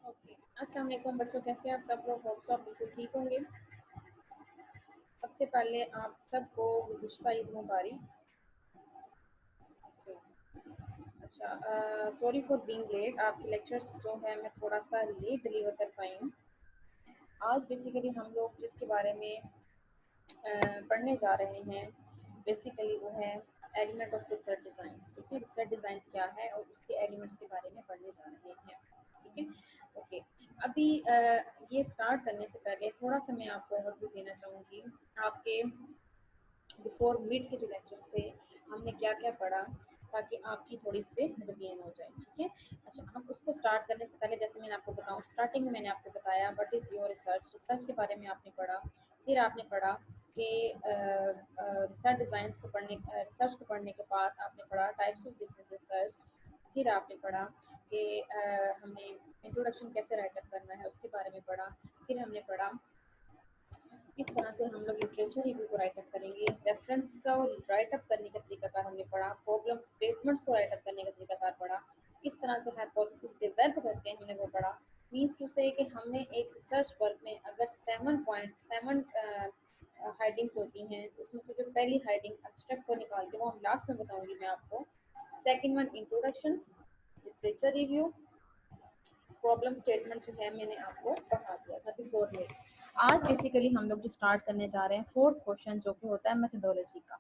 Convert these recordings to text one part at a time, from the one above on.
Okay, अस्सलाम वालेकुम बच्चों, कैसे हैं आप सब लोग? होप सो आप बिल्कुल ठीक होंगे। सबसे पहले आप सबको गुज़िश्ता ईद मुबारक। अच्छा, सॉरी फॉर बीइंग लेट। आपके लेक्चर्स जो है मैं थोड़ा सा लेट डिलीवर कर पाई हूँ। आज बेसिकली हम लोग जिसके बारे में पढ़ने जा रहे हैं बेसिकली वो है एलिमेंट ऑफ रिसर्च डिज़ाइंस। ठीक है, रिसर्च डिज़ाइंस क्या है और उसके एलिमेंट्स के बारे में पढ़ने जा रहे हैं। ठीक है, ओके। अभी ये स्टार्ट करने से पहले थोड़ा सा मैं आपको ओवरव्यू देना चाहूँगी। आपके बिफोर मिड के जो लेक्चर्स थे हमने क्या क्या पढ़ा, ताकि आपकी थोड़ी सी रिवीजन हो जाए। ठीक है, अच्छा, हम उसको स्टार्ट करने से पहले जैसे मैंने आपको बताऊँ, स्टार्टिंग में मैंने आपको बताया what is your research. Research के बारे में आपने पढ़ा। फिर आपने पढ़ा कि रिसर्च डिज़ाइंस को पढ़ने रिसर्च को पढ़ने के बाद आपने पढ़ा टाइप्स ऑफ बिजनेस रिसर्च। फिर आपने पढ़ा कि हमने इंट्रोडक्शन कैसे राइटअप करना है उसके बारे में पढ़ा। फिर हमने पढ़ा किस तरह से हम लोग लिटरेचर रिव्यू को राइटअप करेंगे, रेफरेंस का राइटअप करने का तरीकाकार हमने पढ़ा, प्रॉब्लम स्टेटमेंट्स को राइटअप करने का तरीकाकार पढ़ा, किस तरह से हाइपोथेसिस डेवलप करते हैं हमने वो पढ़ा। मीन्स टू से कि हमने एक रिसर्च वर्क में अगर 7.7 हेडिंग्स होती हैं तो उसमें से जो पहली हेडिंग एब्स्ट्रैक्ट को निकाल के वो हम लास्ट में बताऊंगी मैं आपको। Second one introduction, literature review, problem statement जो है मैंने आपको पढ़ा दिया था बिफोर में। आज बेसिकली हम लोग जो स्टार्ट करने जा रहे हैं फोर्थ क्वेश्चन जो कि होता है मेथडोलॉजी का।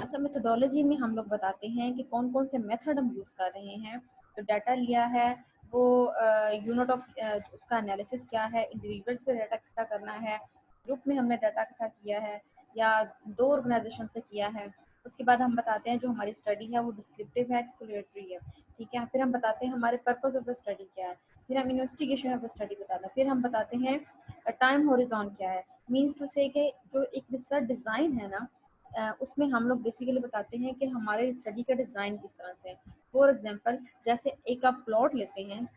अच्छा, मेथडोलॉजी में हम लोग बताते हैं कि कौन कौन से मेथड हम यूज़ कर रहे हैं। तो डाटा लिया है वो यूनिट ऑफ उसका एनालिसिस क्या है, इंडिविजुअल से डाटा इकट्ठा करना है, ग्रुप में हमने डाटा इकट्ठा किया है या दो ऑर्गेनाइजेशन से किया है। उसके बाद हम बताते हैं जो हमारी स्टडी है वो डिस्क्रिप्टिव है, एक्सप्लोरेटरी है। ठीक है, फिर हम बताते हैं हमारे पर्पस ऑफ द स्टडी क्या है। फिर हम इन्वेस्टिगेशन ऑफ द स्टडी बताते हैं। फिर हम बताते हैं टाइम हॉरिजॉन क्या है। मीन्स टू से कि जो एक रिसर्च डिज़ाइन है ना, उसमें हम लोग बेसिकली बताते हैं कि हमारे स्टडी का डिज़ाइन किस तरह से है। फॉर एग्जांपल, जैसे एक आप प्लॉट लेते हैं,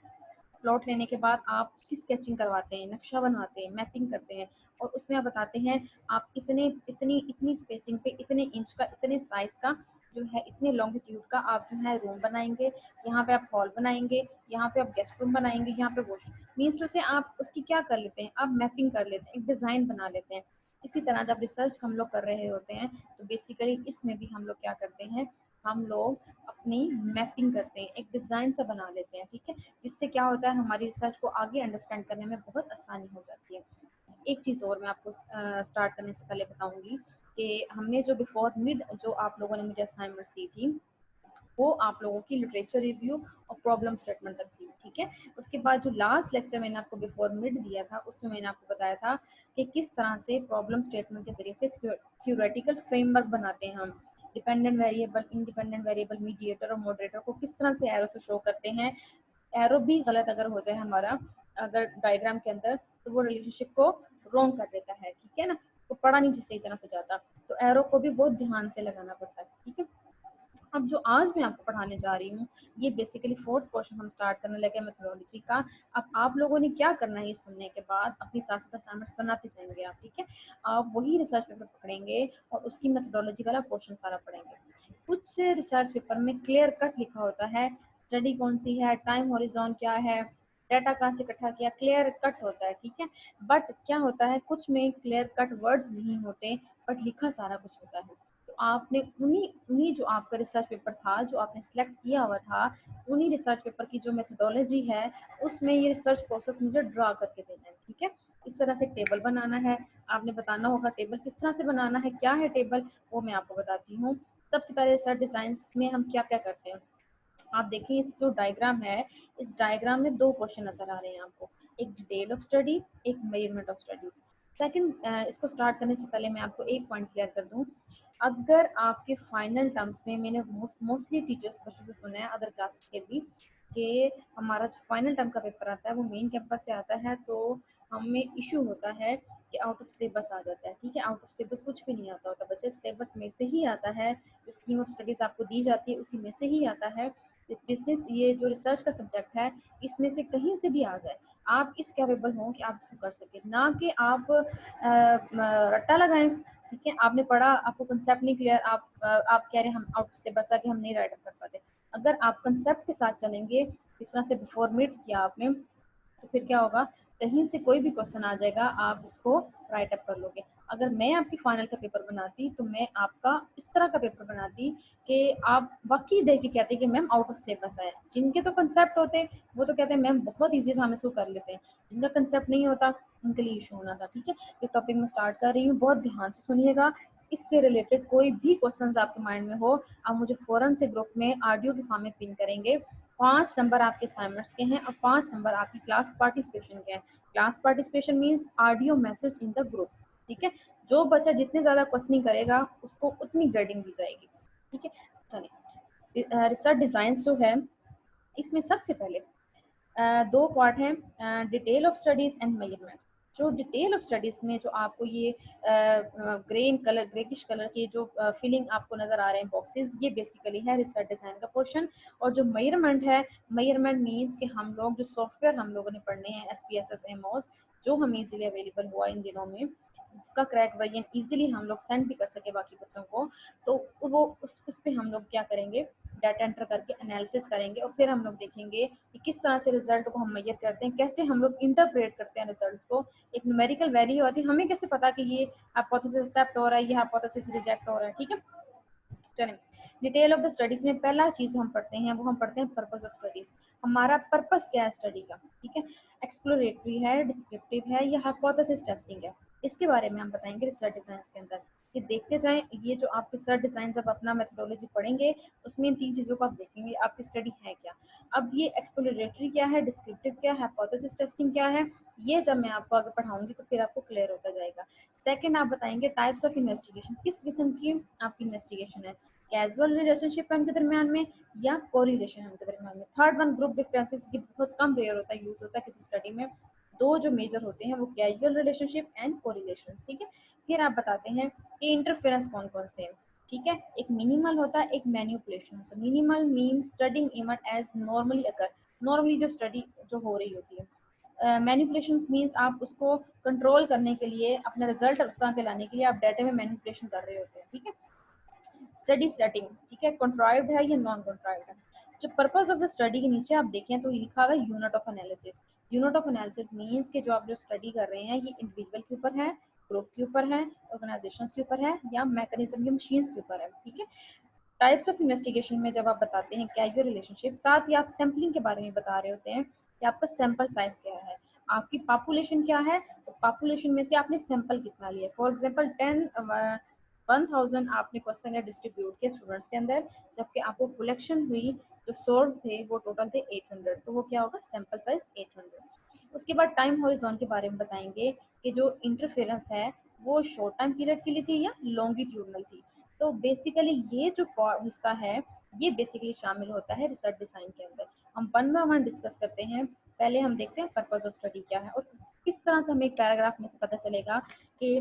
प्लॉट लेने के बाद आप उसकी स्केचिंग करवाते हैं, नक्शा बनवाते हैं, मैपिंग करते हैं और उसमें आप बताते हैं आप इतने इतनी इतनी स्पेसिंग पे इतने इंच का इतने साइज का जो है इतने लॉन्गिट्यूड का आप जो है रूम बनाएंगे, यहाँ पे आप हॉल बनाएंगे, यहाँ पे आप गेस्ट रूम बनाएंगे, यहाँ पे वॉशरूम। मीन्स टू से आप उसकी क्या कर लेते हैं, आप मैपिंग कर लेते हैं, एक डिज़ाइन बना लेते हैं। इसी तरह जब रिसर्च हम लोग कर रहे होते हैं तो बेसिकली इसमें भी हम लोग क्या करते हैं, हम लोग अपनी मैपिंग करते हैं, एक डिज़ाइन सा बना लेते हैं। ठीक है, जिससे क्या होता है हमारी रिसर्च को आगे अंडरस्टैंड करने में बहुत आसानी हो जाती है। एक चीज़ और मैं आपको स्टार्ट करने से पहले बताऊंगी कि हमने जो बिफोर मिड जो आप लोगों ने मुझे असाइनमेंट्स दी थी वो आप लोगों की लिटरेचर रिव्यू और प्रॉब्लम स्टेटमेंट तक थी। ठीक है, उसके बाद जो लास्ट लेक्चर मैंने आपको बिफोर मिड दिया था उसमें मैंने आपको बताया था कि किस तरह से प्रॉब्लम स्टेटमेंट के जरिए से थ्योरेटिकल फ्रेमवर्क बनाते हैं हम, dependent variable, independent variable, mediator और मॉडरेटर को किस तरह से एरो से शो करते हैं। एरो भी गलत अगर हो जाए हमारा अगर डायग्राम के अंदर तो वो रिलेशनशिप को रॉन्ग कर देता है। ठीक है ना, तो पढ़ा नहीं सही तरह से जाता, तो एरो को भी बहुत ध्यान से लगाना पड़ता है। ठीक है, अब जो आज मैं आपको पढ़ाने जा रही हूँ ये बेसिकली फोर्थ क्वेश्चन हम स्टार्ट करने लगे मेथोडोलॉजी का। अब आप लोगों ने क्या करना है, ये सुनने के बाद अपनी साथ साथ असाइनमेंट्स बनाते जाएंगे आप। ठीक है, आप वही रिसर्च पेपर पढ़ेंगे और उसकी मेथोडोलॉजी वाला पोर्शन सारा पढ़ेंगे। कुछ रिसर्च पेपर में क्लियर कट लिखा होता है स्टडी कौन सी है, टाइम हॉरिजॉन क्या है, डाटा कहाँ से इकट्ठा किया, क्लियर कट होता है। ठीक है, बट क्या होता है कुछ में क्लियर कट वर्ड्स नहीं होते बट लिखा सारा कुछ होता है। तो आपने उन्हीं उन्हीं जो आपका रिसर्च पेपर था जो आपने सेलेक्ट किया हुआ था उन्हीं रिसर्च पेपर की जो मेथोडोलॉजी है उसमें ये रिसर्च प्रोसेस मुझे ड्रा करके देना है। ठीक है, इस तरह से टेबल बनाना है, आपने बताना होगा टेबल किस तरह से बनाना है, क्या है टेबल वो मैं आपको बताती हूँ। सबसे पहले रिसर्च डिजाइन में हम क्या क्या करते हैं, आप देखिए इस जो डायग्राम है इस डायग्राम में दो क्वेश्चन नजर आ रहे हैं आपको, एक डिटेल ऑफ स्टडी, एक मेजरमेंट ऑफ स्टडीज। सेकंड, इसको स्टार्ट करने से पहले मैं आपको एक पॉइंट क्लियर कर दूं, अगर आपके फाइनल टर्म्स में मैंने मोस्टली टीचर्स बच्चों से सुना है अदर क्लासेस के भी कि हमारा जो फाइनल टर्म का पेपर आता है वो मेन कैंपस से आता है तो हमें इशू होता है कि आउट ऑफ सिलेबस आ जाता है। ठीक है, आउट ऑफ सिलेबस कुछ भी नहीं आता होता बच्चे, सिलेबस में से ही आता है, जो स्कीम ऑफ स्टडीज आपको दी जाती है उसी में से ही आता है। बिजनेस ये जो रिसर्च का सब्जेक्ट है इसमें से कहीं से भी आ जाए, आप इस कैपेबल हो कि आप इसको कर सकें, ना कि आप रट्टा लगाएं। ठीक है, आपने पढ़ा आपको कंसेप्ट नहीं क्लियर, आप कह रहे हैं हम आउट से बस आके हम नहीं राइट अप कर पाते। अगर आप कंसेप्ट के साथ चलेंगे, इस तरह से बिफोर मिड किया आपने तो फिर क्या होगा, कहीं से कोई भी क्वेश्चन आ जाएगा, आप इसको राइट अप कर लोगे। अगर मैं आपकी फाइनल का पेपर बनाती तो मैं आपका इस तरह का पेपर बनाती कि आप वाकई देख के कहते कि मैम आउट ऑफ सिलेबस आया। जिनके तो कंसेप्ट होते वो तो कहते हैं मैम बहुत ईजी था, हम इसको कर लेते हैं। जिनका कंसेप्ट नहीं होता उनके लिए इशू होना था। ठीक है, ये टॉपिक मैं स्टार्ट कर रही हूँ, बहुत ध्यान से सुनिएगा। इससे रिलेटेड कोई भी क्वेश्चंस आपके माइंड में हो, आप मुझे फौरन से ग्रुप में ऑडियो के फॉर्म में पिन करेंगे। 5 नंबर आपके असाइनमेंट्स के हैं और 5 नंबर आपकी क्लास पार्टिसिपेशन के हैं। Class participation means audio message in the group. ठीक है, जो बच्चा जितने ज्यादा क्वेश्चनिंग करेगा उसको उतनी ग्रेडिंग दी जाएगी। ठीक है, चलिए रिसर्च डिजाइन जो है इसमें सबसे पहले दो पार्ट हैं, detail of studies and measurement. जो डिटेल ऑफ स्टडीज में जो आपको ये ग्रेन कलर, ग्रेटिश कलर की जो फिलिंग आपको नजर आ रहे हैं बॉक्सेस, ये बेसिकली है रिसर्च डिजाइन का पोर्शन। और जो मेजरमेंट है, मेजरमेंट मीन्स कि हम लोग जो सॉफ्टवेयर हम लोगों ने पढ़ने हैं SPSS एमओस, जो हमें इजीली अवेलेबल हुआ इन दिनों में, जिसका क्रैक वर्जन इजीली हम लोग सेंड भी कर सके बाकी बच्चों को, तो वो उस पे हम लोग क्या करेंगे, डाटा एंटर करके एनालिसिस करेंगे और फिर हम लोग देखेंगे कि किस तरह से रिजल्ट को हम मेजर करते हैं, कैसे हम लोग इंटरप्रेट करते हैं रिजल्ट्स को। एक न्यूमेरिकल वैल्यू होती है, हमें कैसे पता कि ये हाइपोथेसिस एक्सेप्ट हो रहा है, ये हाइपोथेसिस रिजेक्ट हो रहा है। ठीक है, चलें डिटेल ऑफ द स्टडीज में पहला चीज हम पढ़ते हैं, वो हम पढ़ते हैं पर्पस ऑफ स्टडीज। हमारा पर्पस क्या है स्टडी का। ठीक है, एक्सप्लोरेटरी है, डिस्क्रिप्टिव है या हाइपोथेसिस टेस्टिंग है, इसके बारे में हम बताएंगे रिसर्च डिजाइन के अंदर। कि देखते जाएं, ये जो आप रिसर्च डिजाइन जब अपना मेथोडोलॉजी पढ़ेंगे उसमें इन 3 चीजों को आप देखेंगे आपकी स्टडी है क्या। अब ये एक्सप्लोरेटरी क्या है, डिस्क्रिप्टिव क्या है, हाइपोथेसिस टेस्टिंग क्या है, ये जब मैं आपको आगे पढ़ाऊंगी तो फिर आपको क्लियर होता जाएगा। सेकंड आप बताएंगे टाइप्स ऑफ इन्वेस्टिगेशन, किस किस्म की आपकी इन्वेस्टिगेशन है, कैजुअल रिलेशनशिप उनके दरमियान में या कोरिलेशन उनके दरमियान में। थर्ड वन ग्रुप डिफरेंसेस, ये बहुत कम रेयर होता है, यूज होता है किसी स्टडी में। दो जो मेजर होते हैं वो कैजुअल रिलेशनशिप एंड कोरिलेशन। ठीक है, फिर आप बताते हैं कि इंटरफेरेंस कौन कौन से हैं। ठीक है, एक मिनिमल होता है, एक मैनिपुलेशन होता है। Minimal mean studying event as normally occur, normally जो स्टडी जो हो रही होती है। मैनिपुलेशन मीन्स आप उसको कंट्रोल करने के लिए, अपना रिजल्ट उस तरह के लाने के लिए आप डाटा में मैनिपुलेशन कर रहे होते हैं। ठीक है, स्टडी सेटिंग, ठीक है, कंट्राइव्ड है या नॉन कंट्राइव्ड है। जो पर्पस ऑफ द स्टडी के नीचे आप देखें तो लिखा हुआ है unit of analysis. Unit of analysis means कि जो आप जो स्टडी कर रहे हैं ये इंडिविजुअल के ऊपर है, ग्रुप के ऊपर है, ऑर्गेनाइजेशन के ऊपर है या मैकेनिज्म या मशीन्स के ऊपर है। ठीक है, टाइप्स ऑफ इन्वेस्टिगेशन में जब आप बताते हैं कैजुअल रिलेशनशिप, साथ ही आप सैम्पलिंग के बारे में बता रहे होते हैं कि आपका सैंपल साइज क्या है, आपकी पॉपुलेशन क्या है, तो पॉपुलेशन में से आपने सैंपल कितना लिया। फॉर एग्जांपल 1000 आपने क्वेश्चन है डिस्ट्रीब्यूट किया स्टूडेंट्स के अंदर, जबकि आपको कलेक्शन हुई जो सोल्व थे वो टोटल थे 800, तो वो क्या होगा, सैंपल साइज 800। उसके बाद टाइम हॉरिजॉन के बारे में बताएंगे कि जो इंटरफेरेंस है वो शॉर्ट टाइम पीरियड के लिए थी या लॉन्गिट्यूडनल थी। तो बेसिकली ये जो हिस्सा है ये बेसिकली शामिल होता है रिसर्च डिजाइन के अंदर। हम वन बाय वन डिस्कस करते हैं। पहले हम देखते हैं पर्पस ऑफ स्टडी क्या है और किस तरह से हमें एक पैराग्राफ में से पता चलेगा कि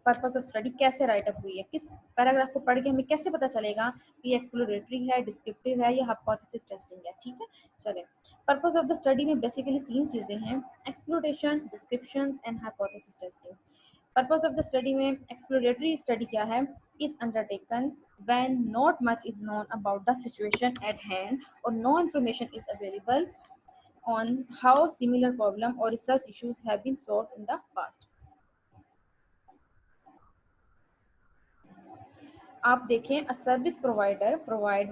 पर्पस ऑफ स्टडी कैसे राइट अप हुई है। किस पैराग्राफ को पढ़ के हमें कैसे पता चलेगा कि एक्सप्लोरेटरी है, डिस्क्रिप्टिव है या हाइपोथेसिस टेस्टिंग है। ठीक है, चले पर्पस ऑफ द स्टडी में बेसिकली 3 चीजें हैं, exploration, descriptions and hypothesis testing. Purpose of the study में एक्सप्लोरेटरी स्टडी क्या है, is undertaken when not much is known about the situation at hand or no information is available on how similar problem or research issues have been solved in the past। आप देखें, a service provider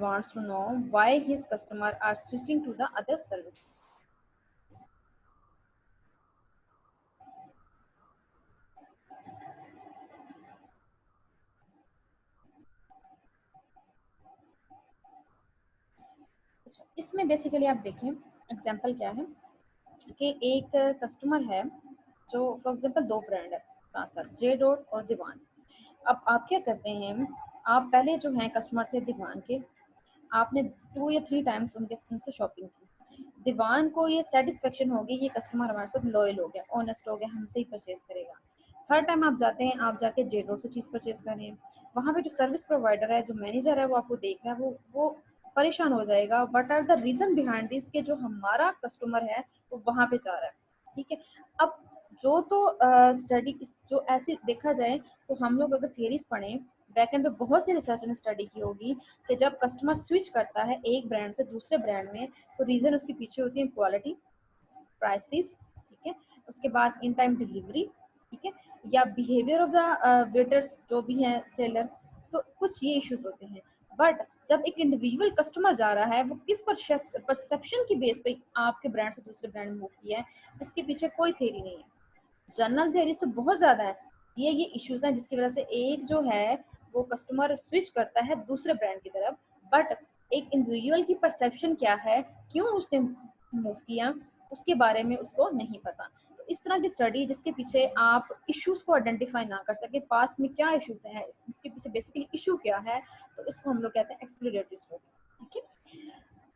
wants to know why his customer are switching to the other service। इसमें basically आप देखें example क्या है कि एक customer है जो फॉर एग्जांपल 2 ब्रांड है साथ साथ, जे डॉट और दीवान। अब आप क्या करते हैं, आप पहले जो हैं कस्टमर थे दीवान के, आपने 2 या 3 टाइम्स उनसे शॉपिंग की, दीवान को ये सेटिस्फेक्शन होगी ये कस्टमर हमारे साथ लॉयल हो गया, ऑनेस्ट हो गया, हमसे ही परचेज करेगा। हर टाइम आप जाते हैं, आप जाके जे डॉट से चीज़ परचेज करें, वहाँ पे जो सर्विस प्रोवाइडर है, जो मैनेजर है, वो आपको देख रहा है, वो परेशान हो जाएगा। What are the reason behind this, के जो हमारा कस्टमर है वो वहाँ पे जा रहा है। ठीक है, अब जो तो स्टडी जो ऐसी देखा जाए तो हम लोग अगर थियरीज पढ़ें, बैकएंड पे बहुत सी रिसर्च ने स्टडी की होगी कि जब कस्टमर स्विच करता है एक ब्रांड से दूसरे ब्रांड में, तो रीजन उसके पीछे होती है क्वालिटी, प्राइसेस, ठीक है, उसके बाद इन टाइम डिलीवरी, ठीक है, या बिहेवियर ऑफ द वेटर्स जो भी हैं सेलर, तो कुछ ये इश्यूज होते हैं। बट जब एक इंडिविजुअल कस्टमर जा रहा है, वो किस परसेप्शन की बेस पे आपके ब्रांड से दूसरे ब्रांड में मूव किया है, इसके पीछे कोई थ्योरी नहीं है। जनरल थ्योरीज तो बहुत ज्यादा है। ये इश्यूज हैं जिसकी वजह से एक जो है वो कस्टमर स्विच करता है दूसरे ब्रांड की तरफ, बट एक इंडिविजुअल की परसेप्शन क्या है, क्यों उसने मूव किया, उसके बारे में उसको नहीं पता। तो इस तरह की स्टडी जिसके पीछे आप इश्यूज को आइडेंटिफाई ना कर सके, पास में क्या इशू है, इसके पीछे बेसिकली इशू क्या है, तो इसको हम लोग कहते हैं एक्सप्लोरेटरी स्टडी। ठीक है,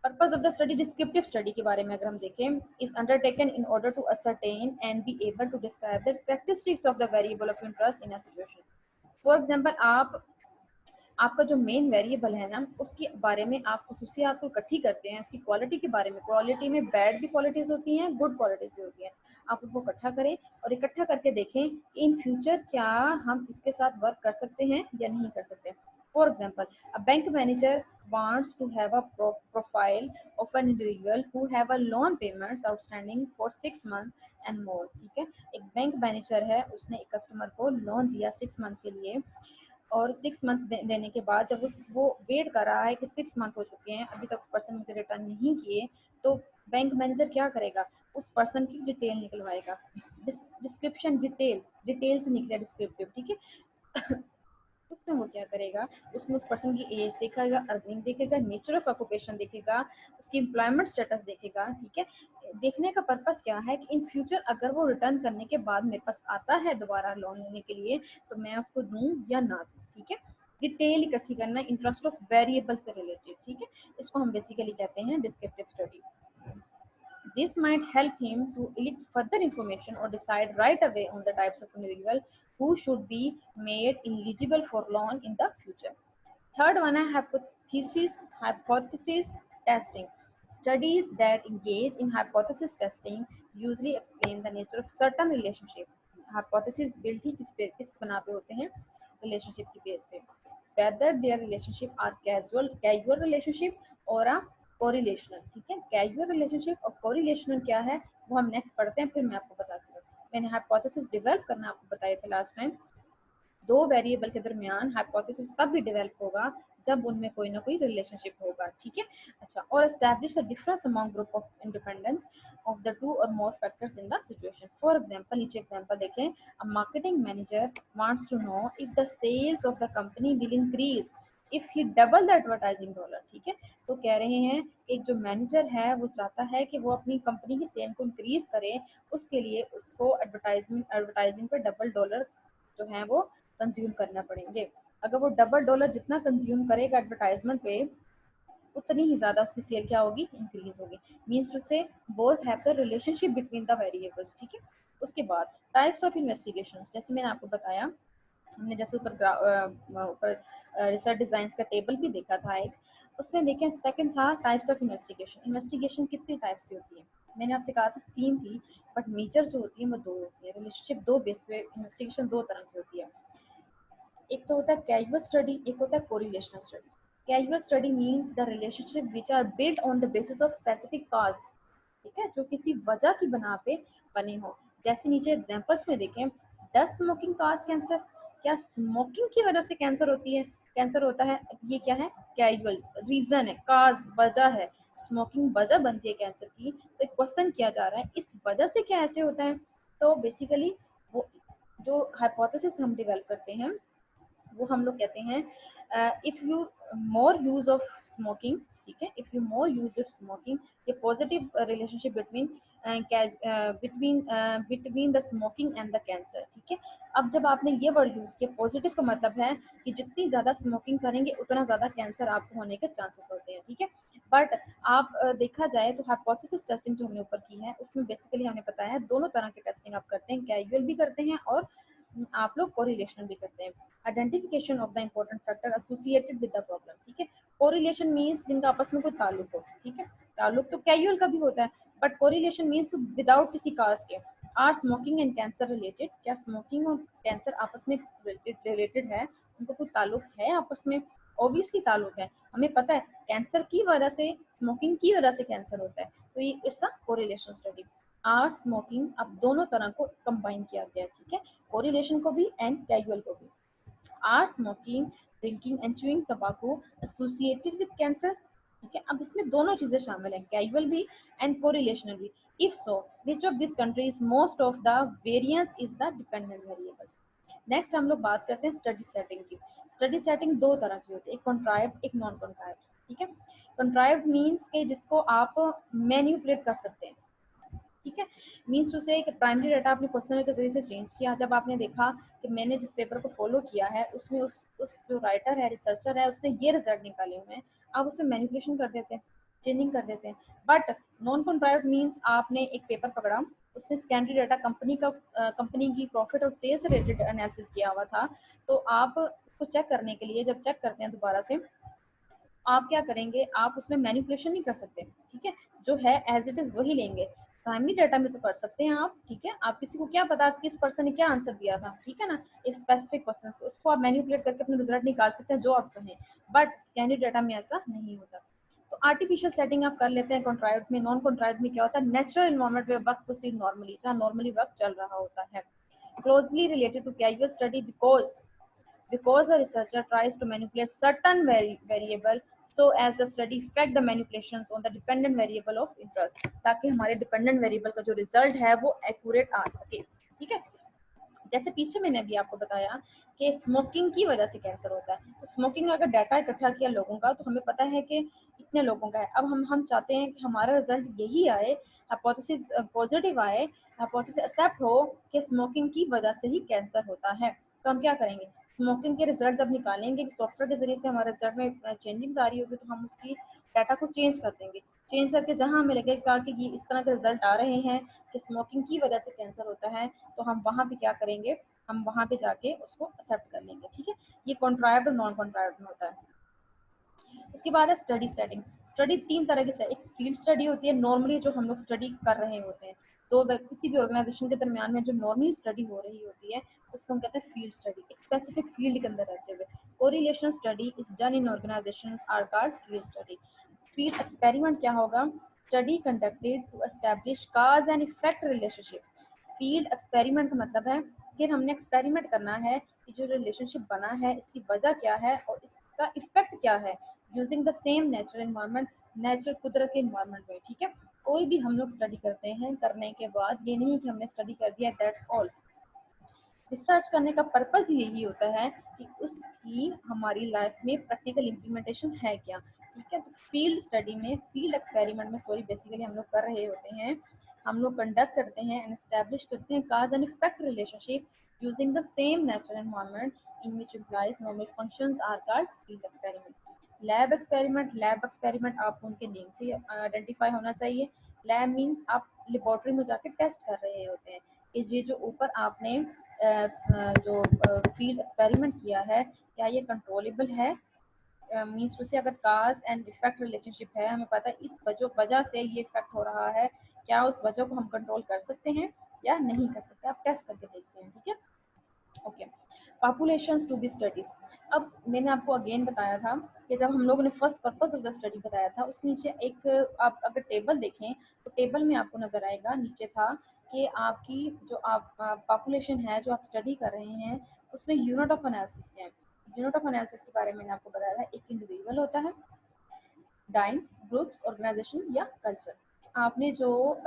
purpose of the study, descriptive study के बारे में अगर हम देखें, is undertaken in order to ascertain and be able to describe the characteristics of the variable of interest in a situation. For example, आपका जो मेन वेरिएबल है ना, उसके बारे में आप खसूसियात को इकट्ठी करते हैं, उसकी क्वालिटी के बारे में। क्वालिटी में बैड भी क्वालिटीज होती हैं, गुड क्वालिटीज भी होती हैं। आप उनको इकट्ठा करें और इकट्ठा करके देखें कि इन फ्यूचर क्या हम इसके साथ वर्क कर सकते हैं या नहीं कर सकते। For example, a bank manager wants to have a profile of an individual who have a loan payments outstanding for 6 months and more। ठीक है, एक बैंक मैनेजर है, उसने एक कस्टमर को लोन दिया 6 मंथ के लिए, और 6 मंथ देने के बाद जब वो वेट कर रहा है कि 6 मंथ हो चुके हैं, अभी तक उस पर्सन मुझे रिटर्न नहीं किए, तो बैंक मैनेजर क्या करेगा, उस पर्सन की डिटेल निकलवाएगा। डिस्क्रिप्शन, डिटेल से निकले डिस्क्रिप्टिव, ठीक है। उसमें वो क्या करेगा, उसमें उस पर्सन की एज देखेगा, अर्निंग देखेगा, नेचर ऑफ ऑक्यूपेशन देखेगा, उसकी एम्प्लॉयमेंट स्टेटस देखेगा। ठीक है, देखने का पर्पस क्या है कि इन फ्यूचर अगर वो रिटर्न करने के बाद मेरे पास आता है दोबारा लोन लेने के लिए, तो मैं उसको दूं या ना दूं। ठीक है, डिटेल इकट्ठी करना, इंटरेस्ट ऑफ वेरिएबल से रिलेटेड। ठीक है, इसको हम बेसिकली कहते हैं descriptive study. This might help him to elect further information or decide right away on the types of individual who should be made eligible for loan in the future. Third one is hypothesis testing. Studies that engage in hypothesis testing usually explain the nature of certain relationship. Hypothesis built ही किस बना पे होते हैं, relationship की base पे, whether their relationship are casual relationship or a correlational। ठीक है, casual relationship और कोरिलेशनल क्या है वो हम नेक्स्ट पढ़ते हैं, फिर मैं आपको बताती हूँ। मैंने हाइपोथेसिस डेवलप करना आपको बताया था लास्ट टाइम। दो वेरिएबल के दरमियान हाइपोथेसिस तब भी डेवलप होगा जब उनमें कोई ना कोई रिलेशनशिप होगा। ठीक है, अच्छा, और establish the difference among group of independence of the two और more factors in the situation. For example, नीचे एग्जांपल देखें, a marketing manager wants to know if the sales of the company will increase if he double the advertising dollar. ठीक है, तो कह रहे हैं एक जो मैनेजर है वो चाहता है कि वो अपनी कंपनी की सेल को इंक्रीज करे, उसके लिए उसको एडवर्टाइजिंग पे डबल डॉलर जो है वो कंज्यूम करना पड़ेंगे। अगर वो डबल डॉलर जितना कंज्यूम करेगा एडवर्टाइजमेंट पे, उतनी ही ज्यादा उसकी सेल क्या होगी, इंक्रीज होगी। मीन्स टू से both have the relationship between the variables. ठीक है, उसके बाद टाइप्स ऑफ इन्वेस्टिगेशन, जैसे मैंने आपको बताया, हमने जैसे ऊपर रिसर्च डिजाइन का टेबल भी देखा था एक, उसमें देखें सेकंड था टाइप्स ऑफ इन्वेस्टिगेशन। इन्वेस्टिगेशन कितनी टाइप्स की होती है, मैंने आपसे कहा था 3 थी, बट मेजर जो होती है वो 2 होती है। रिलेशनशिप 2 बेस पे इन्वेस्टिगेशन 2 तरह की होती है। एक तो होता है कैजुअल स्टडी, एक होता है correlational study. Casual study means the relationship which are built on the basis of specific cause. ठीक है, जो किसी वजह की बना पे बने हो। जैसे नीचे एग्जांपल्स में देखें, डज स्मोकिंग कॉज कैंसर, क्या स्मोकिंग की वजह से कैंसर होती है, कैंसर होता है। ये क्या है, कैजुअल रीजन है, कॉज वजह है, स्मोकिंग वजह बनती है कैंसर की। तो एक क्वेश्चन किया जा रहा है इस वजह से क्या ऐसे होता है। तो बेसिकली वो जो हाइपोथेसिस हम डेवलप करते हैं वो हम लोग कहते हैं if you more use of smoking. ठीक है, if you more use of smoking, ये positive relationship between between the smoking and the cancer. ठीक है, अब जब आपने ये वर्ड यूज किया पॉजिटिव का मतलब है कि जितनी ज्यादा स्मोकिंग करेंगे उतना ज्यादा कैंसर आपको होने के चांसेस होते हैं। ठीक है, बट आप देखा जाए तो हाइपोथेसिस टेस्टिंग जो हमने ऊपर की है उसमें बेसिकली हमने बताया है दोनों तरह के टेस्टिंग आप करते हैं, कैजुअल भी करते हैं और आप लोग कोरिलेशन भी करते हैं। Identification of the important factor associated with the problem. ठीक है, कोरिलेशन मींस जिनका आपस में कोई ताल्लुक हो। ठीक है, ताल्लुक तो कैजुअल का भी होता है, बट कोरिलेशन मींस तो विदाउट किसी काज के। Are smoking and cancer related, क्या स्मोकिंग और कैंसर आपस में रिलेटेड है, उनको कोई ताल्लुक है आपस में, ऑब्वियसली ताल्लुक है। हमें पता है कैंसर की वजह से, स्मोकिंग की वजह से कैंसर होता है, तो ये it's a correlation study. Are smoking, अब दोनों तरह को कंबाइन किया गया है, ठीक है, कोरिलेशन को भी एंड कैजुअल को भी। Are smoking, drinking and chewing tobacco associated with cancer, ठीक है, अब इसमें दोनों चीजें शामिल हैं, कैजुअल भी एंड कोरिलेशनल भी। If so which of this countries most of the variance is the dependent variables. Next हम लोग बात करते हैं स्टडी सेटिंग की। स्टडी सेटिंग दो तरह की होती है, एक कंट्राइव्ड एक नॉन कंट्राइव्ड, ठीक है। कंट्राइव्ड मीन्स के जिसको आप मैन्युपुलेट कर सकते हैं, ठीक है, मीन्स टू से प्राइमरी डाटा आपने क्वेश्चनर के जरिए से चेंज किया, जब आपने देखा कि मैंने जिस पेपर को फॉलो किया है उसमें उस जो राइटर है, रिसर्चर है, उसने ये रिजल्ट निकाले हुए हैं, आप उसमें मैनिपुलेशन कर देते हैं, चेंजिंग कर देते हैं। बट नॉन कंट्राइव्ड मीन्स आपने एक पेपर पकड़ा, उसने सेकेंडरी डाटा कंपनी की प्रॉफिट और सेल्स से रिलेटेड एनालिसिस किया हुआ था, तो आप उसको चेक करने के लिए जब चेक करते हैं दोबारा से, आप क्या करेंगे, आप उसमें मैनिपुलेशन नहीं कर सकते, ठीक है, जो है एज इट इज वही लेंगे। प्राइमरी डाटा में तो कर सकते हैं आप, ठीक है, आप किसी को क्या पता किस पर्सन ने क्या आंसर दिया था, ठीक है ना, एक स्पेसिफिक पर्सन को, उसको आप मैनिपुलेट करके अपने रिजल्ट निकाल सकते हैं जो आप चाहें, बट सेकेंडरी डाटा में ऐसा नहीं होता। तो आर्टिफिशियल सेटिंग आप कर लेते हैं कॉन्ट्राइव्ड में। नॉन कॉन्ट्राइव्ड में क्या होता है, नेचुरल इन्वायरमेंट में वर्क प्रोसीड नॉर्मली, जहाँ नॉर्मली वर्क चल रहा होता है। Closely related to casual study because the researcher tries to manipulate certain variable so as the study affect the manipulations on the dependent variable of interest, ताकि हमारे dependent variable का जो result है वो accurate आ सके, ठीक है। जैसे पीछे मैंने अभी आपको बताया कि स्मोकिंग की वजह से कैंसर होता है, तो स्मोकिंग अगर डाटा इकट्ठा किया लोगों का तो हमें पता है कि इतने लोगों का है, अब हम चाहते हैं कि हमारा रिजल्ट यही आए, हाइपोथेसिस पॉजिटिव आए, हाइपोथेसिस एक्सेप्ट हो कि स्मोकिंग की वजह से ही कैंसर होता है, तो हम क्या करेंगे, स्मोकिंग के रिजल्ट जब निकालेंगे सॉफ्टवेयर के जरिए से हमारे रिजल्ट में चेंजिंग्स आ रही होगी, तो हम उसकी डाटा को चेंज कर देंगे, चेंज करके जहां हमें लगेगा कि ये इस तरह के रिजल्ट आ रहे हैं कि स्मोकिंग की वजह से कैंसर होता है, तो हम वहां पे क्या करेंगे, हम वहां पे जाके उसको एक्सेप्ट कर लेंगे, ठीक है। ये कॉन्ट्राइव्ड और नॉन कॉन्ट्राइव्ड में होता है। उसके बाद है स्टडी सेटिंग। स्टडी तीन तरह की, एक फील्ड स्टडी होती है, नॉर्मली जो हम लोग स्टडी कर रहे होते हैं, तो किसी भी ऑर्गेनाइजेशन के दरमियान में जो नॉर्मली स्टडी हो रही होती है उसको हम कहते हैं फील्ड स्टडी, एक स्पेसिफिक फील्ड के अंदर रहते हुए। Correlational study is done in organizations are called field study. Field experiment क्या होगा, study conducted to establish cause and effect relationship. Field experiment का मतलब है कि हमने एक्सपेरिमेंट करना है कि जो रिलेशनशिप बना है इसकी वजह क्या है और इसका इफेक्ट क्या है, using the same natural environment, natural कुदरत के इन्वायरमेंट में, ठीक है। कोई भी हम लोग स्टडी करते हैं, करने के बाद ये नहीं कि हमने स्टडी कर दिया दैट्स ऑल। रिसर्च करने का पर्पज यही होता है कि उसकी हमारी लाइफ में प्रैक्टिकल इम्प्लीमेंटेशन है क्या, ठीक है। तो फील्ड स्टडी में, फील्ड एक्सपेरिमेंट में सॉरी बेसिकली हम लोग कर रहे होते हैं, हम लोग कंडक्ट करते हैं एंड एस्टैब्लिश करते हैं cause and effect relationship using the same natural environment in which employees normal functions are called field experiment. Lab experiment आपको उनके नेम से आइडेंटिफाई होना चाहिए। लैब मीन्स आप लेबोरेटरी में जाके टेस्ट कर रहे होते हैं कि ये जो ऊपर आपने जो फील्ड एक्सपेरिमेंट किया है क्या ये कंट्रोलेबल है, मीन्स टू से अगर काज एंड इफेक्ट रिलेशनशिप है, हमें पता है इस वजह से ये इफेक्ट हो रहा है, क्या उस वजह को हम कंट्रोल कर सकते हैं या नहीं कर सकते, आप टेस्ट करके देखते हैं, ठीक है। Okay, populations to be studies. अब मैंने आपको अगेन बताया था कि जब हम लोगों ने first purpose of the study बताया था उसके नीचे एक आप अगर टेबल देखें तो टेबल में आपको नजर आएगा, नीचे था कि आपकी जो आप पॉपुलेशन है जो आप स्टडी कर रहे हैं उसमें यूनिट ऑफ एनालिसिस क्या है। यूनिट ऑफ एनालिसिस के बारे में मैंने आपको बताया था, एक इंडिविजुअल होता है, डाइंस, ग्रुप्स, ऑर्गेनाइजेशन या कल्चर। आपने जो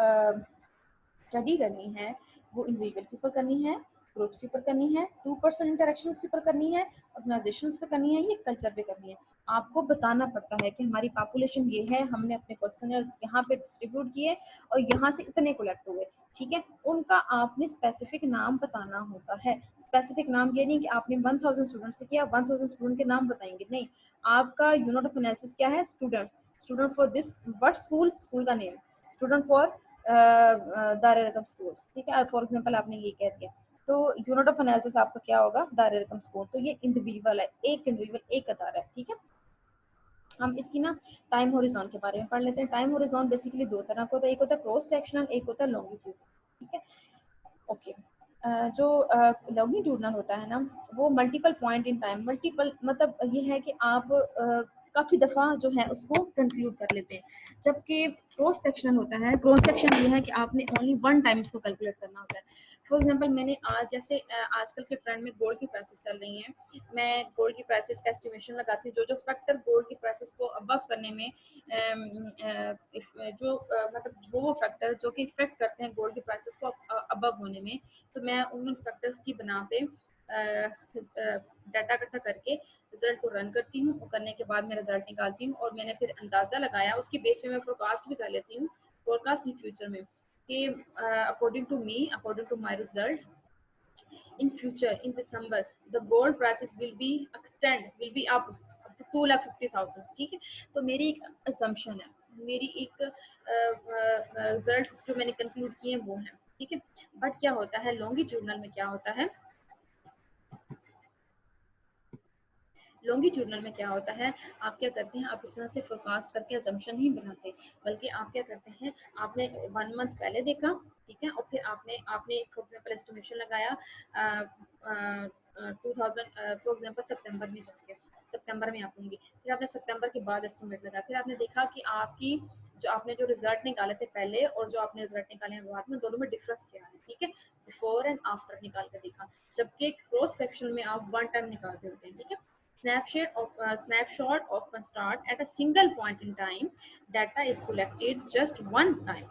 स्टडी करनी है वो इंडिविजुअल के ऊपर करनी है, ग्रुप्स के ऊपर करनी है, टू पर्सन इंटरेक्शंस के ऊपर करनी है, ऑर्गेनाइजेशंस पे करनी है, ये कल्चर पे करनी है। आपको बताना पड़ता है कि हमारी पॉपुलेशन ये है, हमने अपने क्वेश्चनर्स यहाँ पे डिस्ट्रीब्यूट किए और यहाँ से इतने कलेक्ट हुए, ठीक है। उनका आपने स्पेसिफिक नाम बताना होता है। स्पेसिफिक नाम ये नहीं कि आपने 1000 स्टूडेंट से किया 1000 स्टूडेंट के नाम बताएंगे, नहीं, आपका यूनिट ऑफ एनालिसिस क्या है, students, student for this what school, school का नेम, स्टूडेंट फॉर दायरा रकम स्कूल्स, ठीक है, फॉर एग्जांपल आपने ये कह दिया, तो यूनिट ऑफ एनालिसिस आपका क्या होगा, दायरा रकम स्कूल, तो ये इंडिविजुअल है, एक इंडिविजुअल एक कतार है, ठीक है। हम इसकी ना टाइम होरिजोन के बारे में पढ़ लेते हैं। टाइम होरिजोन बेसिकली दो तरह का होता है, एक होता है क्रॉस सेक्शनल, एक होता है लॉन्गिट्यूड, ठीक है। ओके, जो लॉन्गिट्यूडनल होता है ना वो multiple point in time, multiple मतलब ये है कि आप काफ़ी दफ़ा जो है उसको कंक्लूड कर लेते हैं, जबकि क्रॉस सेक्शन होता है, क्रॉस सेक्शन ये है कि आपने ओनली वन टाइम इसको कैलकुलेट करना होता है। फॉर एग्जांपल मैंने आज जैसे आजकल के ट्रेंड में गोल्ड की प्राइसेस चल रही हैं, मैं गोल्ड की प्राइसेस का एस्टिमेशन लगाती हूँ, जो जो फैक्टर गोल्ड की प्राइसेस को अबव करने में मतलब जो वो फैक्टर जो कि इफेक्ट करते हैं गोल्ड की प्राइसेस को अबव होने में, तो मैं उन फैक्टर्स की बना पे डाटा इकट्ठा करके रिजल्ट को रन करती हूँ, और करने के बाद मैं रिजल्ट निकालती हूँ, और मैंने फिर अंदाजा लगाया उसकी बेस पे मैं फोरकास्ट भी कर लेती हूँ, फोरकास्ट इन फ्यूचर में कि according to me, according to my result, in future in December the gold prices will be up to 2,50,000। ठीक है, तो मेरी एक assumption है, मेरी एक रिजल्ट्स जो मैंने कंक्लूड किए हैं वो है। ठीक है, बट क्या होता है लॉन्गिट्यूडनल में, क्या होता है लॉन्गिट्यूडनल में क्या होता है, आप क्या करते हैं, आप इस तरह से फोरकास्ट करके असम्पशन नहीं बनाते, बल्कि आप क्या करते हैं, आपने 1 मंथ पहले देखा, ठीक है, और फिर आपने आपने फॉर एग्जांपल एस्टिमेशन लगाया 2000 फॉर एग्जांपल सितंबर में जाके, सितंबर में आप होंगी, फिर आपने सितंबर के बाद एस्टिमेट लगाया, फिर आपने देखा कि आपकी जो आपने जो रिजल्ट निकाले थे पहले और जो आपने रिजल्ट निकाले हैं बाद में, दोनों में डिफरेंस क्या है। ठीक है, बिफोर एंड आफ्टर निकाल कर देखा, जबकि क्रॉस सेक्शन में आप वन टाइम निकालते होते हैं। ठीक है, snapshot of start at a single point in time, data is collected just one time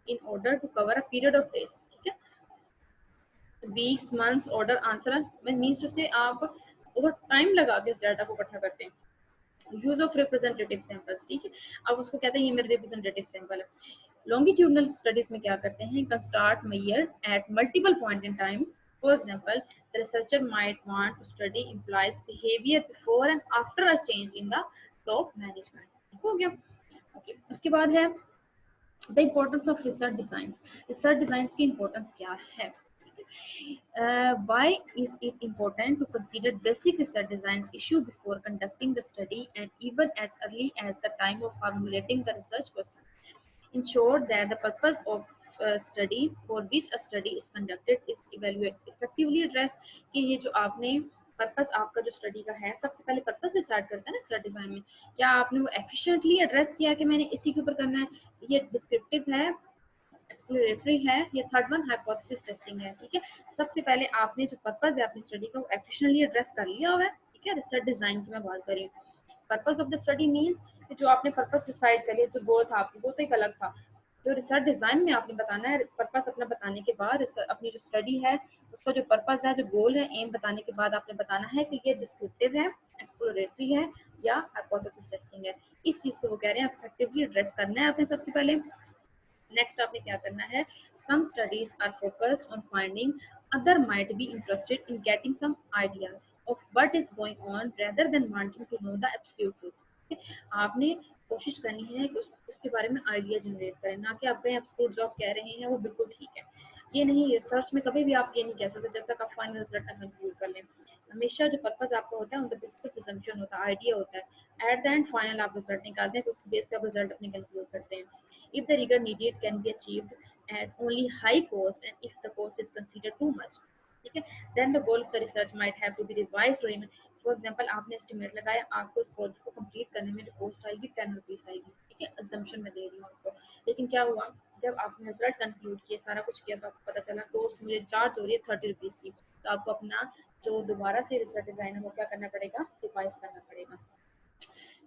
in order to cover a period of days। ठीक है, weeks months order answer means to say आप बहुत time लगा के इस data को इकट्ठा करते हैं। यूज ऑफ रिप्रेजेंटेटिव सैंपल्स, ठीक है, अब उसको कहते हैं ये मेरे रिप्रेजेंटेटिव सैंपल है। लॉन्गिट्यूडनल स्टडीज में क्या करते हैं, can start measure at multiple point in time. For example the researcher might want to study employees behaviour before and after a change in the top management. ठीक हो गया, okay. उसके बाद है the importance of research designs. Research designs की importance क्या है, why is it important to consider basic research design issue before conducting the study and even as early as the time of formulating the research question? Ensure that the purpose of study for which a study is conducted is evaluated effectively address कि ये जो आपने purpose आपका जो study का है, सबसे पहले पर्पस डिसाइड करता है ना रिसर्च डिजाइन में, क्या आपने वो एफिशिएंटली एड्रेस किया कि मैंने इसी के ऊपर करना है, ये डिस्क्रिप्टिव है, एक्सप्लोरेटरी है, ये थर्ड वन हाइपोथेसिस टेस्टिंग है। ठीक है, सबसे पहले आपने जो पर्पस है अपनी स्टडी का वो एफिशिएंटली एड्रेस कर लिया हुआ है। ठीक है, रिसर्च डिजाइन की मैं बात करी, purpose of the study means कि जो आपने पर्पस डिसाइड कर लिया, जो गोल था आपकी वो तो एक अलग था, जो रिसर्च डिजाइन में आपने बताना है पर्पस अपना बताने के बाद अपनी जो स्टडी है उसका जो पर्पस है, जो गोल है, एम बताने के बाद आपने बताना है कि ये डिस्क्रिप्टिव है, एक्सप्लोरेटरी है या हाइपोथेसिस टेस्टिंग है। इस चीज को वो कह रहे हैं इफेक्टिवली एड्रेस करना है आपने सबसे पहले। नेक्स्ट आपने क्या करना है, some studies are focused on finding other might be interested in getting some idea of what is going on rather than wanting to know the absolute truth. आपने कोशिश करनी है कि उसके बारे में आइडिया जनरेट करें, ना कि आप कहीं एब्सोल्यूट जो आप कह रहे हैं वो बिल्कुल ठीक है। ये नहीं, रिसर्च में कभी भी आप ये नहीं कह सकते जब तक आप फाइनल रिजल्ट ना कंक्लूड कर लें। हमेशा जो पर्पस आपका होता है उन द बेसिस ऑफ प्रिजम्पशन होता है, आइडिया होता है, एट द एंड फाइनल आप रिजल्ट निकालते हैं, उस बेस पे आप रिजल्ट अपने कंक्लूड करते हैं। If the rigor needed can be achieved at only high cost and if the cost is considered too much, ठीक है, then the goal of the research might have to be revised or even for example आपने estimate लगाया, आपको इस project को complete करने में जो कॉस्ट आएगी 10 रुपीज आएगी। ठीक है, अजम्पशन में दे रही हूँ आपको, लेकिन क्या हुआ जब आपने रिजल्ट कंक्लूड किया, सारा कुछ किया, तो आपको पता चला कॉस्ट मुझे चार्ज हो रही है 30 रुपीज की, तो आपको अपना जो दोबारा से रिसर्च डिजाइन है वो क्या करना पड़ेगा, रिवाइज करना पड़ेगा।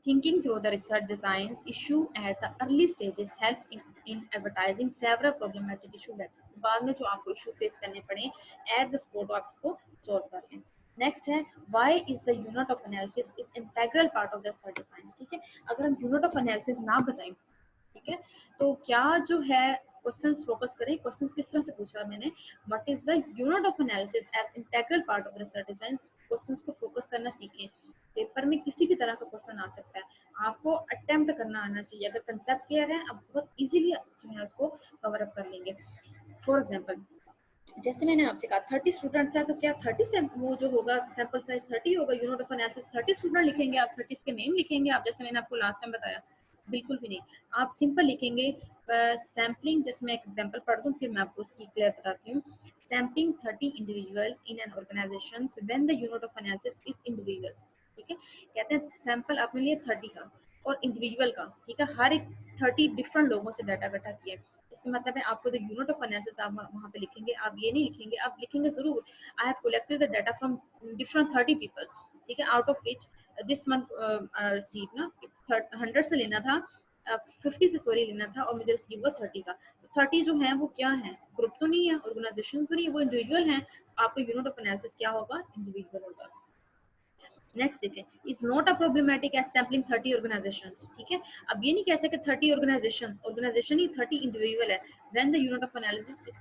Thinking through the research designs issue at the early stages helps in advertising several problematic issue later। बाद में जो आपको इशू फेस करने पड़े एट द स्पॉट आप इसको सॉल्व कर लें। नेक्स्ट है why is the unit of analysis is integral part of the research design. ठीक है, अगर हम यूनिट ऑफ एनालिसिस ना बताएं, ठीक है, तो क्या जो है क्वेश्चंस फोकस करें, क्वेश्चंस किस तरह से पूछा मैंने, what is the unit of analysis as integral part of research design. Questions को फोकस करना सीखें, पेपर में किसी भी तरह का क्वेश्चन आ सकता है, आपको अटेम्प्ट करना आना चाहिए। अगर कंसेप्ट क्लियर है आप बहुत इजीली जो है उसको कवर अप कर लेंगे। फॉर एग्जांपल जैसे मैंने आपसे कहा 30 स्टूडेंट्स है, तो क्या 30 से वो जो होगा सैंपल साइज 30 होगा, यूनिट ऑफ एनालिसिस 30 स्टूडेंट लिखेंगे आप, 30 के नेम लिखेंगे आप, जैसे मैंने आपको लास्ट टाइम बताया, बिल्कुल भी नहीं। आप सिंपल लिखेंगे सैम्पलिंग, जैसे मैं एग्जांपल पढ़ दूं फिर मैं आपको उसकी क्लियर बताती हूँ। Sampling 30 individuals in an organization when the unit of analysis is individual. ठीक है, कहते हैं सैंपल आपने लिए 30 का, और इंडिविजुअल का, ठीक है, हर एक 30 डिफरेंट लोगों से डाटा इकट्ठा किया है। इसका मतलब है आपको जो यूनिट ऑफ एनालिसिस आप वहाँ पे लिखेंगे, आप ये नहीं लिखेंगे, आप लिखेंगे जरूर I have collected the data from different 30 people, ठीक है, out of which this month receive ना 100 से लेना था, 50 से सॉरी लेना था, और मुझे रिसीव हुआ 30 का। तो 30 जो है वो क्या है, ग्रुप तो नहीं है, ऑर्गेनाइजेशन तो नहीं है, वो इंडिविजुअल है। आपको यूनिट ऑफ एनालिसिस क्या होगा, इंडिविजुअल होगा। नेक्स्ट देखें, is not a problematic as sampling 30 organizations, ठीक है। अब ये नहीं कह सकते 30 ऑर्गेनाइजेशन ही 30 इंडिविजुअल है, when the unit of analysis is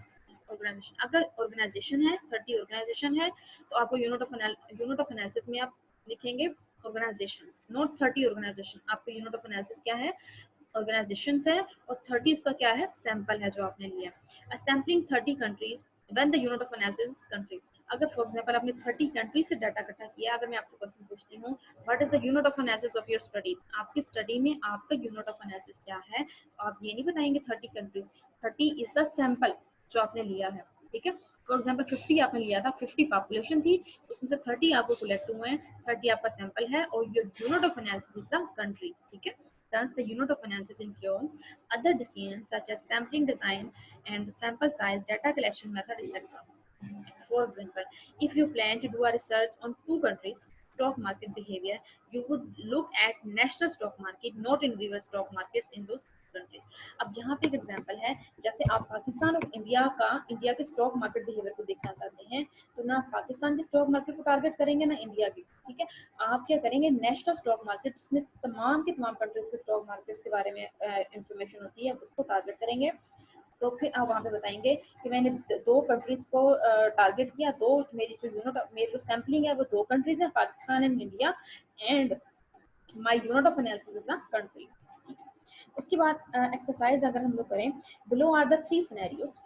organization. अगर ऑर्गेनाइजेशन है 30 ऑर्गेनाइजेशन है तो आपको यूनिट ऑफ एनालिसिस में आप लिखेंगे ऑर्गेनाइजेशंस, नॉट 30 ऑर्गेनाइजेशन। आपको यूनिट ऑफ एनालिसिस क्या है, ऑर्गेनाइजेशंस है, और 30 उसका क्या है, सैंपल है जो आपने लिया। Sampling 30 countries when the unit of analysis country. अगर फॉर एग्जांपल आपने 30 कंट्री से डाटा इकट्ठा किया, अगर मैं आपसे क्वेश्चन पूछती हूँ what is the unit of analysis of your study, आपकी स्टडी में आपका यूनिट ऑफ एनालिसिस क्या है, तो आप ये नहीं बताएंगे 30 कंट्रीज, 30 इज द सैंपल जो आपने लिया है, ठीक है। फॉर एग्जाम्पल 50 आपने लिया था, 50 पॉपुलेशन थी, उसमें से 30 आपको कलेक्ट हुए हैं, 30 आपका सैंपल है, और your unit of analysis is the country, ठीक है। Thus, the unit of analysis influence other decisions such as sampling design and sample size, data collection method, etc. For example, if you plan to do a research on two countries' stock market behavior, you would look at national stock market, not individual stock markets in those countries. अब यहाँ पे एक example है, जैसे आप पाकिस्तान और India के stock market behaviour को देखना चाहते हैं, तो ना पाकिस्तान के स्टॉक मार्केट को टारगेट करेंगे ना इंडिया की, ठीक है। आप क्या करेंगे, नेशनल स्टॉक मार्केट जिसमें तमाम के तमाम कंट्रीज के स्टॉक मार्केट्स के बारे में इंफॉर्मेशन होती है, उसको टारगेट करेंगे। तो फिर आप वहाँ पे बताएंगे कि मैंने दो कंट्रीज को टारगेट किया, दो मेरी जो सैम्पलिंग है वो दो कंट्रीज है, Pakistan and India, and my unit of analysis is the country. उसके बाद एक्सरसाइज अगर हम लोग करें, below are the 3 scenarios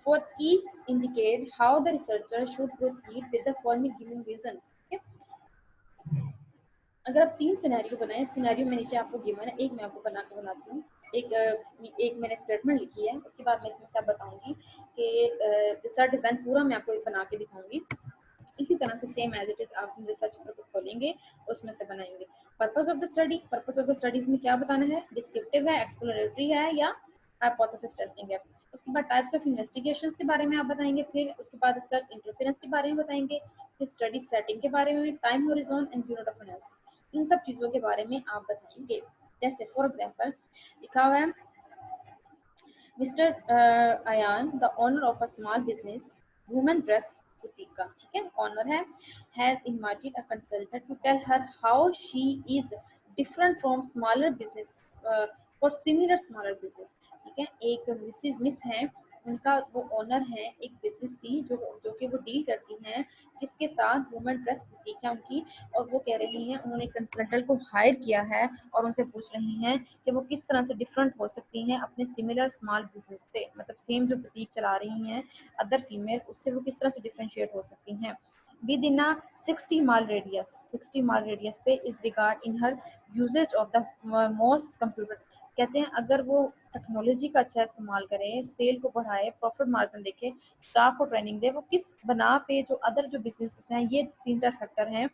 for each indicate how the researcher should proceed with the following given reasons, ठीक है। अगर आप 3 सिनेरियो बनाए, सिनेरियो में नीचे आपको गिवन है, एक मैं आपको बना के बनाती हूँ, एक मैंने स्टेटमेंट लिखी है, उसके बाद मैं इसमें सब बताऊंगी कि रिसर्च डिजाइन पूरा मैं आपको बना के दिखाऊंगी। इसी तरह से सेम एज इट इज आप रिसर्च पेपर को खोलेंगे, उसमें से बनाएंगे। Purpose of the study, purpose of the studies में क्या बताना है, डिस्क्रिप्टिव है, एक्सप्लोरेटरी है, या हाइपोथेसिस टेस्टिंग है। उसके बाद टाइप्स ऑफ इन्वेस्टिगेशंस के बारे में आप बताएंगे, फिर उसके बाद रिसर्च इंटरफेरेंस के बारे में बताएंगे, फिर स्टडी सेटिंग के बारे में, time horizon and unit of analysis, इन सब चीजों के बारे में आप बताएंगे। जैसे फॉर एग्जांपल लिखा हुआ है, mister Ayan the owner of a small business women dress boutique का, ठीक है, ऑनर है, has invited a consultant to tell her how she is different from smaller business for similar smaller business, ठीक है। एक मिस है, उनका वो ओनर है एक बिजनेस की, जो कि वो डील करती हैं किसके साथ, वुमेन ड्रेस बुटीक है उनकी, और वो कह रही हैं उन्होंने कंसल्टेंट को हायर किया है और उनसे पूछ रही हैं कि वो किस तरह से डिफरेंट हो सकती हैं अपने सिमिलर स्मॉल बिजनेस से, मतलब सेम जो बुटीक चला रही हैं अदर फीमेल, उससे वो किस तरह से डिफरेंशिएट हो सकती हैं। Within a 60 mile radius पे is regard in her usages of the most computer, कहते हैं अगर वो टेक्नोलॉजी का अच्छा इस्तेमाल करें, सेल को बढ़ाए, प्रॉफिट मार्जिन देखे, स्टाफ को ट्रेनिंग दे, वो किस बना पे जो अदर जो बिजनेस हैं, ये 3-4 फैक्टर हैं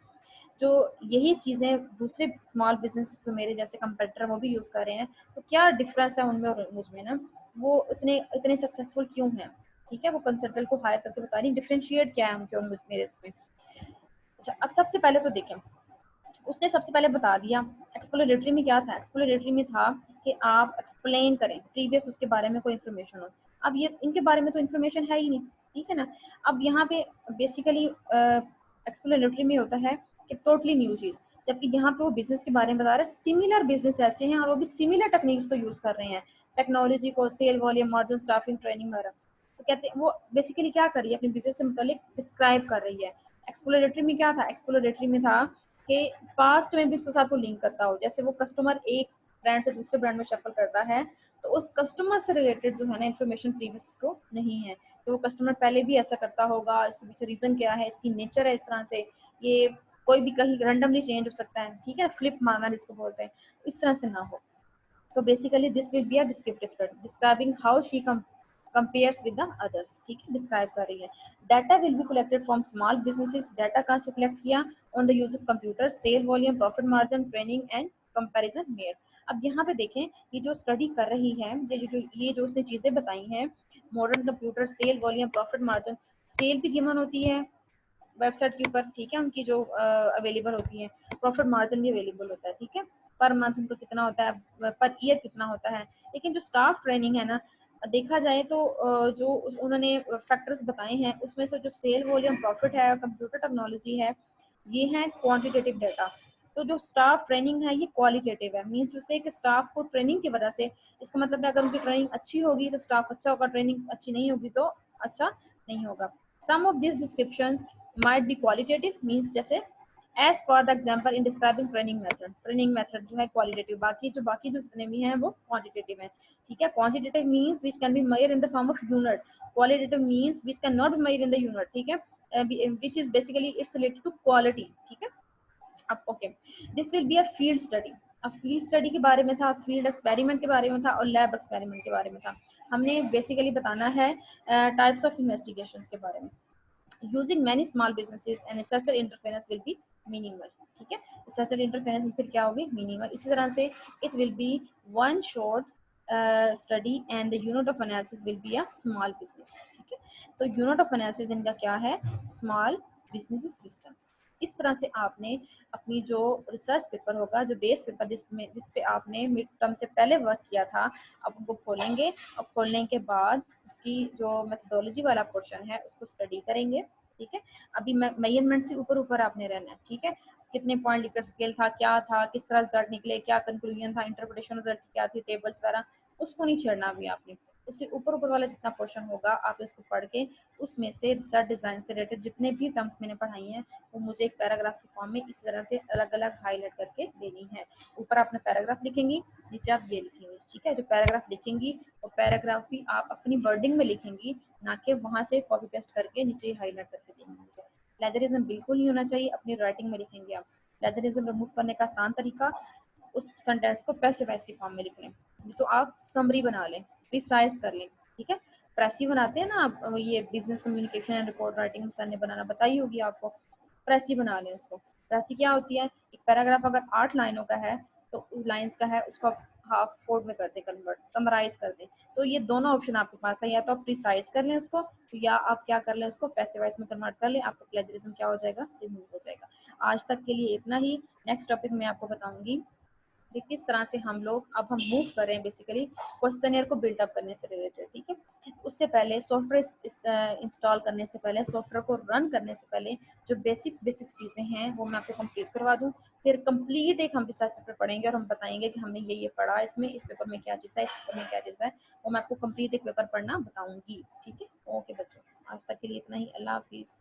जो यही चीज़ें दूसरे स्मॉल बिजनेस जो मेरे जैसे कंपेटिटर वो भी यूज़ कर रहे हैं, तो क्या डिफरेंस है उनमें और मुझमें ना, वो इतने इतने सक्सेसफुल क्यों हैं, ठीक है। वो कंसल्टेंट को हायर करके बता रही डिफरेंशिएट क्या है उनके और मेरे इसमें। अच्छा, अब सबसे पहले तो देखें, उसने सबसे पहले बता दिया एक्सप्लोरेटरी में क्या था, एक्सप्लोरेटरी में था कि आप एक्सप्लेन करें प्रीवियस उसके बारे में कोई इन्फॉर्मेशन हो। अब ये इनके बारे में तो इन्फॉर्मेशन है ही नहीं, ठीक है ना। अब यहाँ पे बेसिकली एक्सप्लोरेटरी में होता है कि टोटली न्यू चीज़, जबकि यहाँ पे वो बिजनेस के बारे में बता रहे हैं, सिमिलर बिजनेस ऐसे हैं और वो भी सिमिलर टेक्निक्स को यूज़ कर रहे हैं, टेक्नोलॉजी को, sale volume, margin, staffing, training वगैरह। तो कहते हैं वो बेसिकली क्या कर रही है, अपने बिजनेस से मुतालिक डिस्क्राइब कर रही है। एक्सप्लोरेटरी में क्या था, एक्सप्लोरेटरी में था कि पास्ट में भी उसके साथ वो लिंक करता हो, जैसे वो कस्टमर एक ब्रांड से दूसरे ब्रांड में शफल करता है, तो उस कस्टमर से रिलेटेड जो है ना इन्फॉर्मेशन प्रीवियस उसको नहीं है, तो वो कस्टमर पहले भी ऐसा करता होगा, इसके पीछे रीजन क्या है, इसकी नेचर है इस तरह से, ये कोई भी कहीं रैंडमली चेंज हो सकता है, ठीक है, फ्लिप मारना जिसको बोलते हैं, इस तरह से ना हो। तो basically this will be a descriptive study describing how she compares with the others, ठीक है, डिस्क्राइब कर रही है। Data will be collected from small businesses, data कहाँ से कलेक्ट किया, on the use of computer, sale volume, profit margin, training and comparison made. अब यहाँ पे देखें, ये जो स्टडी कर रही है, ये जो उसने चीजें बताई हैं, modern computer, sale volume, profit margin, sale भी गिवन होती है वेबसाइट के ऊपर, ठीक है, उनकी जो अवेलेबल होती है, प्रॉफिट मार्जिन भी अवेलेबल होता है, ठीक है, पर मंथ उनको कितना होता है, पर ईयर कितना होता है। लेकिन जो स्टाफ ट्रेनिंग है ना, देखा जाए तो जो उन्होंने फैक्टर्स बताए हैं उसमें से जो सेल वॉल्यूम, प्रॉफिट है, कंप्यूटर टेक्नोलॉजी है, ये है क्वांटिटेटिव डाटा। तो जो स्टाफ ट्रेनिंग है ये क्वालिटेटिव है, मीन्स टू से कि स्टाफ को ट्रेनिंग की वजह से, इसका मतलब है अगर उनकी ट्रेनिंग अच्छी होगी तो स्टाफ अच्छा होगा, ट्रेनिंग अच्छी नहीं होगी तो अच्छा नहीं होगा। Some of this descriptions might be qualitative, means जैसे as for the example in describing training method जो है qualitative, बाकी जो जितने भी हैं वो quantitative हैं, ठीक है। quantitative means which can be measured in the form of unit, qualitative means which can not be measured in the unit, ठीक है, which is basically it's related to quality, ठीक है। अब okay, this will be a field study. अब field study के बारे में था, फील्ड एक्सपेरिमेंट के बारे में था और लैब एक्सपेरिमेंट के बारे में था। हमने बेसिकली बताना है टाइप्स ऑफ इन्वेस्टिगेशंस के बारे में। Using many small businesses and researcher interference will be minimal, ठीक है, रिसर्चर इंटरफेरेंस फिर क्या होगी, मिनिमल। इसी तरह से it will be one short study and the unit of analysis will be a small business, ठीक है। तो यूनिट ऑफ एनालिसिस इनका क्या है, स्मॉल बिजनेस सिस्टम्स। इस तरह से आपने अपनी जो रिसर्च पेपर होगा, जो बेस पेपर जिस पे आपने मिड टर्म से पहले वर्क किया था, अब उनको खोलेंगे और खोलने के बाद उसकी जो मेथोडोलॉजी वाला पोर्शन है उसको स्टडी करेंगे, ठीक है। अभी मेजरमेंट से ऊपर ऊपर आपने रहना है, ठीक है, कितने पॉइंट लिकर स्केल था, क्या था, किस तरह रिजल्ट निकले, क्या कंक्लूजन था, इंटरप्रिटेशन रिजल्ट क्या थी, टेबल्स वगैरह, उसको नहीं छेड़ना अभी आपने। उससे ऊपर ऊपर वाला जितना पोर्शन होगा आप इसको पढ़ के उसमें से रिसर्च डिजाइन से रिलेटेड जितने भी टर्म्स मैंने पढ़ाई हैं वो मुझे एक पैराग्राफ के फॉर्म में इस तरह से अलग अलग हाईलाइट करके देनी है। ऊपर आपने पैराग्राफ लिखेंगी, नीचे आप ये लिखेंगे, ठीक है। जो पैराग्राफ लिखेंगी और पैराग्राफ भी आप अपनी वर्डिंग में लिखेंगी, ना कि वहां से कॉपी पेस्ट करके नीचे हाईलाइट करके देंगे। प्लेजरिज्म बिल्कुल नहीं होना चाहिए, अपनी राइटिंग में लिखेंगे आप। प्लेजरिज्म रिमूव करने का आसान तरीका, उस सेंटेंस को पैसिव वॉइस की फॉर्म में लिख लें, तो आप समरी बना लें, प्रिसाइज कर लें, ठीक है। प्रेसी बनाते हैं ना आप, ये business communication and report writing sir ने बनाना बताई होगी आपको, प्रेसी बना लें उसको। प्रेसी क्या होती है, एक पैराग्राफ अगर 8 लाइनों का है तो लाइंस का है उसको आप हाफ फोर्ड में कर दें, कन्वर्ट, समराइज कर दें। तो ये दोनों ऑप्शन आपके पास है, या तो आप प्रिसाइज कर लें उसको, या आप क्या कर लें उसको पैसिव वॉइस में कन्वर्ट कर लें, आपका प्लेजरिज्म क्या हो जाएगा, रिमूव हो जाएगा। आज तक के लिए इतना ही। नेक्स्ट टॉपिक में आपको बताऊंगी कि किस तरह से अब हम मूव कर रहे हैं बेसिकली क्वेश्चनियर को बिल्डअप करने से रिलेटेड, ठीक है। उससे पहले सॉफ्टवेयर इंस्टॉल करने से पहले, सॉफ्टवेयर को रन करने से पहले जो बेसिक्स चीज़ें हैं वो मैं आपको कंप्लीट करवा दूं। फिर कंप्लीट एक हम रिसर्च पेपर पढ़ेंगे और हम बताएंगे कि हमने ये पढ़ा, इसमें इस पेपर में क्या चीज़ है, इस पेपर में क्या चीज़ है, वो मैं आपको कंप्लीट एक पेपर पढ़ना बताऊंगी, ठीक है। ओके बच्चों, आज तक के लिए इतना ही। अल्लाह हाफिज़।